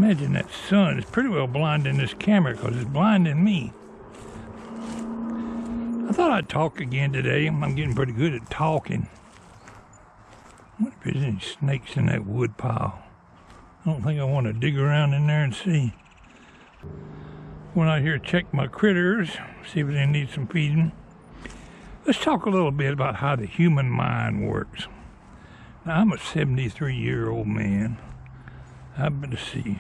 imagine that sun is pretty well blinding this camera because it's blinding me. I thought I'd talk again today. I'm getting pretty good at talking. I wonder if there's any snakes in that wood pile. I don't think I want to dig around in there and see. Went out here to check my critters, see if they need some feeding. Let's talk a little bit about how the human mind works. Now, I'm a 73-year-old man. Let's see.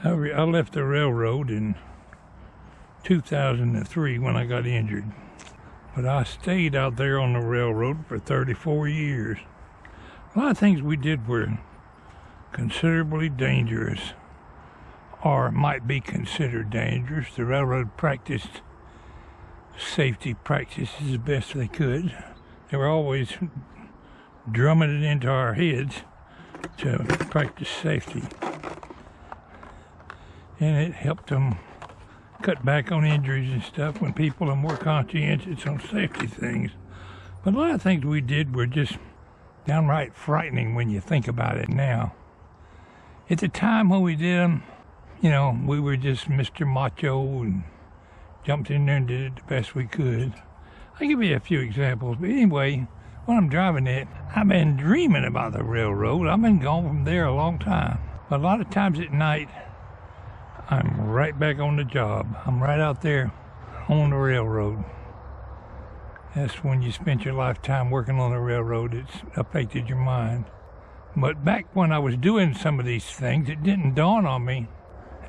I left the railroad in 2003 when I got injured. But I stayed out there on the railroad for 34 years. A lot of things we did were considerably dangerous, or might be considered dangerous. The railroad practiced safety practices as best they could. They were always drumming it into our heads to practice safety. And it helped them cut back on injuries and stuff when people are more conscientious on safety things. But a lot of things we did were just downright frightening when you think about it now. At the time when we did them, you know, we were just Mr. Macho and jumped in there and did it the best we could. I'll give you a few examples, but anyway, when I'm driving it, I've been dreaming about the railroad. I've been gone from there a long time. But a lot of times at night, I'm right back on the job. I'm right out there on the railroad. That's when you spent your lifetime working on the railroad. It's affected your mind. But back when I was doing some of these things, it didn't dawn on me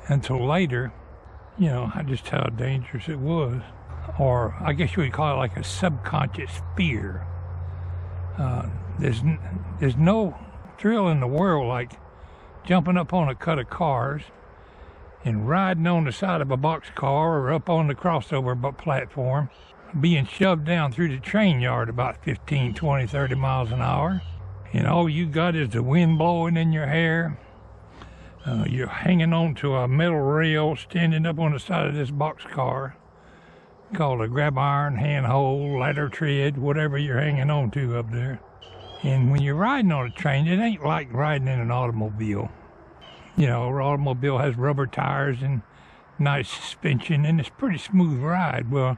until later, you know, just how dangerous it was. Or I guess you would call it like a subconscious fear. There's no thrill in the world like jumping up on a cut of cars and riding on the side of a boxcar or up on the crossover platform, being shoved down through the train yard about 15, 20, 30 miles an hour. And all you got is the wind blowing in your hair. You're hanging on to a metal rail standing up on the side of this boxcar called a grab iron, handhold, ladder tread, whatever you're hanging on to up there. And when you're riding on a train, it ain't like riding in an automobile. You know, an automobile has rubber tires and nice suspension, and it's a pretty smooth ride. Well,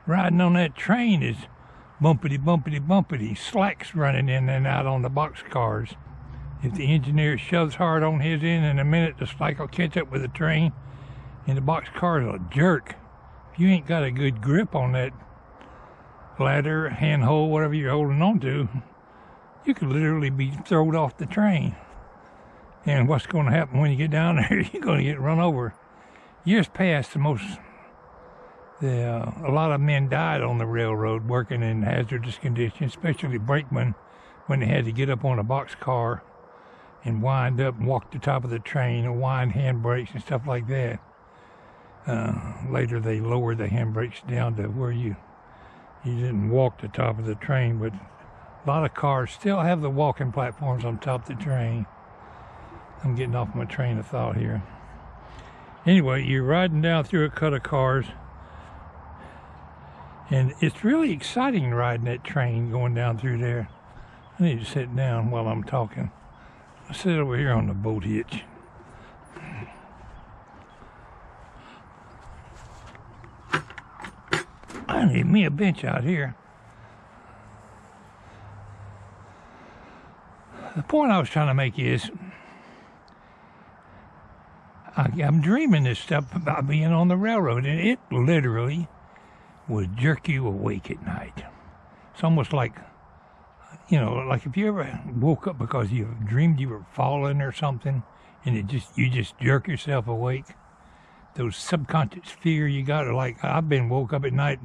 riding on that train is bumpity, bumpity, bumpity, slacks running in and out on the boxcars. If the engineer shoves hard on his end, in a minute the slack will catch up with the train, and the boxcars will jerk. If you ain't got a good grip on that ladder, handhold, whatever you're holding on to, you could literally be thrown off the train. And what's going to happen when you get down there? You're going to get run over. Years past, a lot of men died on the railroad working in hazardous conditions, especially brakemen, when they had to get up on a boxcar and wind up and walk the top of the train or wind handbrakes and stuff like that. Later they lowered the handbrakes down to where you didn't walk the top of the train, but a lot of cars still have the walking platforms on top of the train. I'm getting off my train of thought here. Anyway, you're riding down through a cut of cars, and it's really exciting riding that train going down through there. I need to sit down while I'm talking. I'll sit over here on the boat hitch. I need me a bench out here. The point I was trying to make is, I'm dreaming this stuff about being on the railroad, and it literally would jerk you awake at night. It's almost like, you know, like if you ever woke up because you dreamed you were falling or something, and you just jerk yourself awake. Those subconscious fear you got, are like, I've been woke up at night.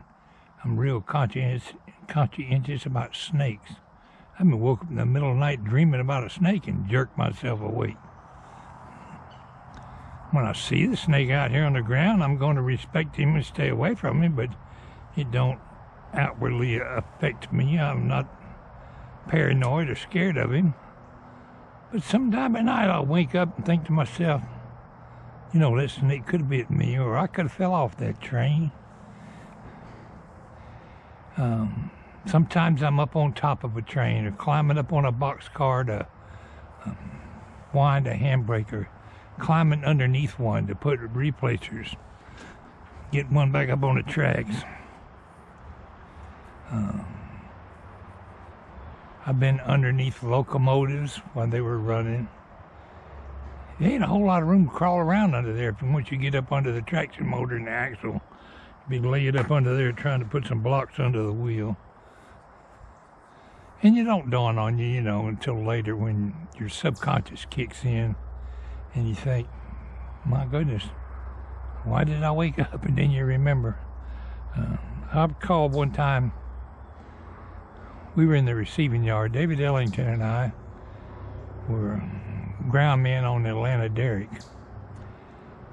I'm real conscientious about snakes. I've been woke up in the middle of the night dreaming about a snake and jerked myself awake. When I see the snake out here on the ground, I'm going to respect him and stay away from him, but it don't outwardly affect me. I'm not paranoid or scared of him. But sometime at night I'll wake up and think to myself, you know, that snake could have bit me, or I could have fell off that train. Sometimes I'm up on top of a train or climbing up on a boxcar to wind a handbrake or climbing underneath one to put replacers, get one back up on the tracks. I've been underneath locomotives while they were running. There ain't a whole lot of room to crawl around under there once you get up under the traction motor and the axle. Be laid up under there trying to put some blocks under the wheel. And you don't dawn on you, you know, until later when your subconscious kicks in and you think, my goodness, why did I wake up? And then you remember. I recall one time we were in the receiving yard. David Ellington and I were ground men on the Atlanta Derrick.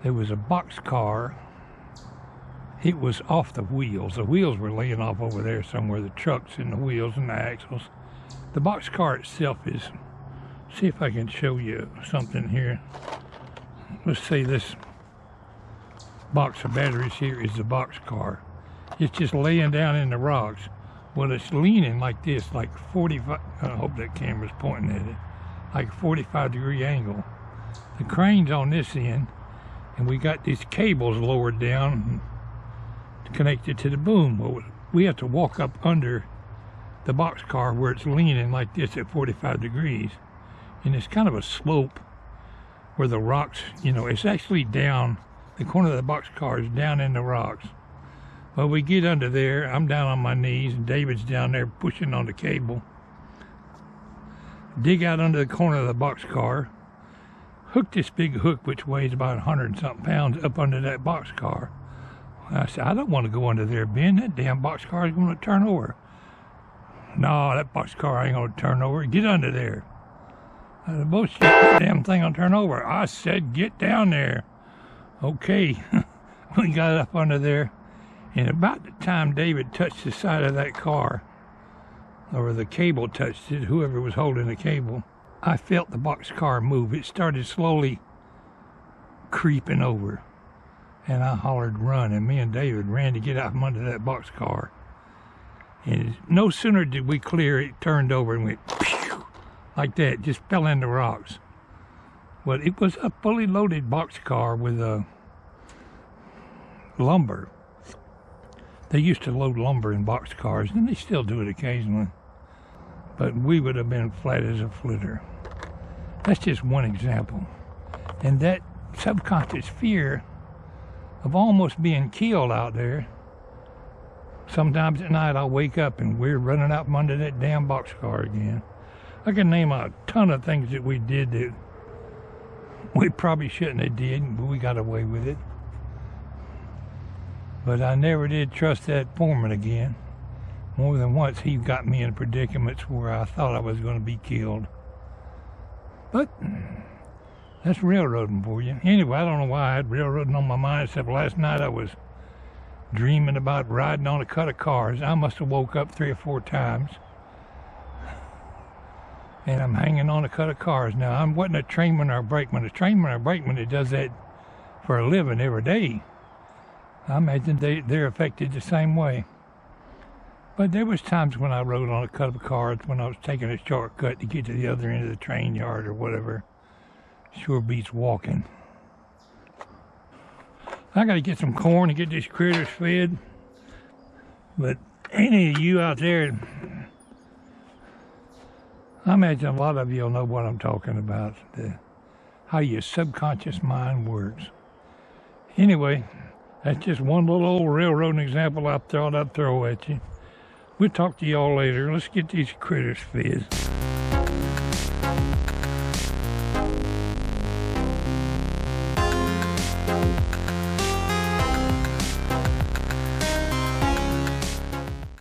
There was a box car. It was off the wheels. The wheels were laying off over there somewhere, the trucks and the wheels and the axles. The box car itself is, see if I can show you something here. Let's say this box of batteries here is the box car. It's just laying down in the rocks. Well, it's leaning like this, like 45, I hope that camera's pointing at it, like 45-degree angle. The crane's on this end, and we got these cables lowered down connected to the boom. Well, we have to walk up under the box car where it's leaning like this at 45 degrees. And it's kind of a slope where the rocks, you know, it's actually down, the corner of the box car is down in the rocks. Well, we get under there, I'm down on my knees, and David's down there pushing on the cable. Dig out under the corner of the box car, hook this big hook, which weighs about 100 and something pounds, up under that box car. I said, I don't want to go under there, Ben. That damn box car is going to turn over. No, that box car ain't going to turn over. Get under there. The bullshit, that damn thing will turn over. I said, get down there. Okay. We got up under there. And about the time David touched the side of that car, or the cable touched it, whoever was holding the cable, I felt the box car move. It started slowly creeping over. And I hollered, run, and me and David ran to get out from under that box car. And no sooner did we clear, it turned over and went pew, like that, just fell in the rocks. Well, it was a fully loaded box car with lumber. They used to load lumber in box cars, and they still do it occasionally. But we would have been flat as a flitter. That's just one example. And that subconscious fear of almost being killed out there. Sometimes at night I'll wake up and we're running out from under that damn boxcar again. I can name a ton of things that we did that we probably shouldn't have did, but we got away with it. But I never did trust that foreman again. More than once he got me in predicaments where I thought I was going to be killed. But that's railroading for you. Anyway, I don't know why I had railroading on my mind, except last night I was dreaming about riding on a cut of cars. I must have woke up 3 or 4 times. And I'm hanging on a cut of cars. Now, I wasn't a trainman or a brakeman. A trainman or a brakeman that does that for a living every day. I imagine they're affected the same way. But there was times when I rode on a cut of cars when I was taking a shortcut to get to the other end of the train yard or whatever. Sure beats walking. I gotta get some corn to get these critters fed. But any of you out there, I imagine a lot of you will know what I'm talking about. How your subconscious mind works. Anyway, that's just one little old railroading example I thought I'd throw at you. We'll talk to y'all later. Let's get these critters fed.